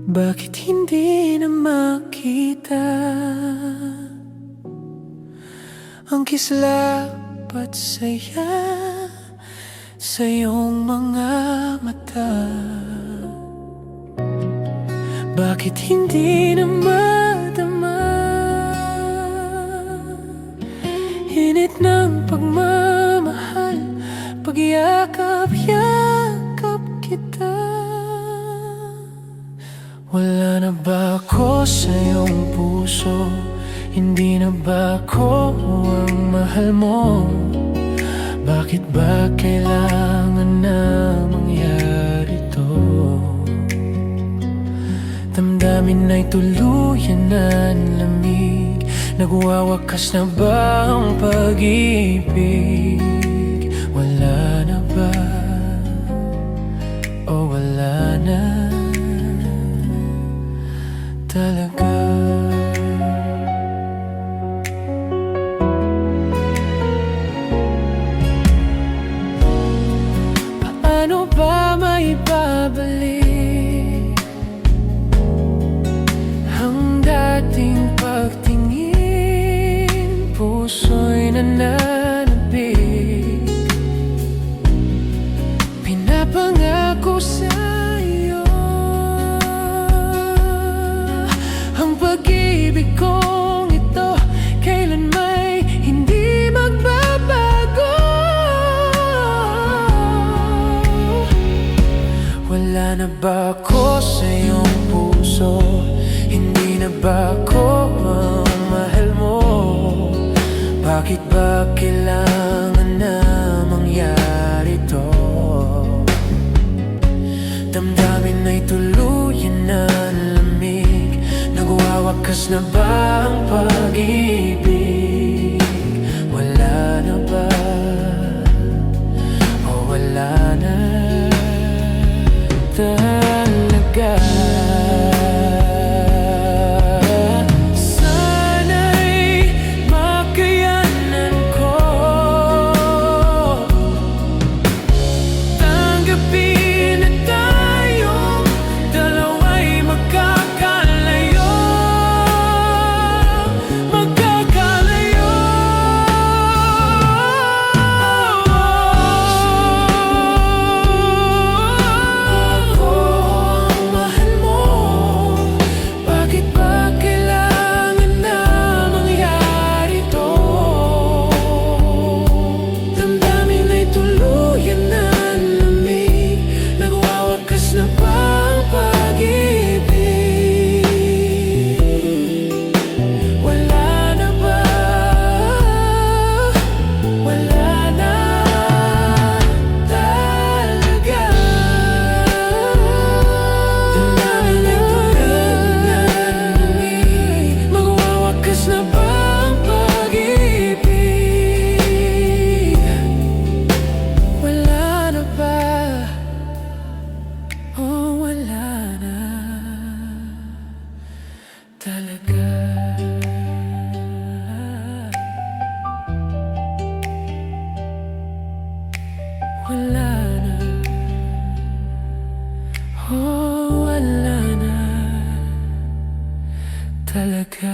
Bakit hindi na makita ang kislap at saya sa iyong mga mata? Bakit hindi na madama init ng pagmamahal, pagyakap-yakap kita? Wala na ba ako sa iyong puso? Hindi na ba ako ang mahal mo? Bakit ba kailangan na mangyari to? Damdamin ay tuluyan na lamig. Nagwawakas na ba ang pag-ibig? Wala na ba? O wala na talaga? Paano ba maibabalik ang dating pagtingin? Puso'y nananabik, pinapangako sa'yo ang pag-ibig kong ito kailan may hindi magbabago. Wala na ba ako sa iyong puso? Hindi na ba ako ang mahal mo? Bakit ba kailangan na mangyari to? Damdamin ay tuluyan na lamig. Nagwawakas na ba ang pag-ibig? Wala na ba? O wala na talaga? Sana'y makayanan ko tanggapin na tayong dalawa'y magkakalayo. Magkakalayo. Ako ang mahal mo. Bakit ba kailangan na mangyari to? Damdamin ay tuluyan na lamig. Nagwawakas na ba ang pag-ibig? Wala na ba? Wala na talaga? Damdamin ay tuluyan na lamig. Magwawakas na ba ang pag-ibig? Wala na ba? Oh, wala na talaga. Wala na. Oh, wala na talaga.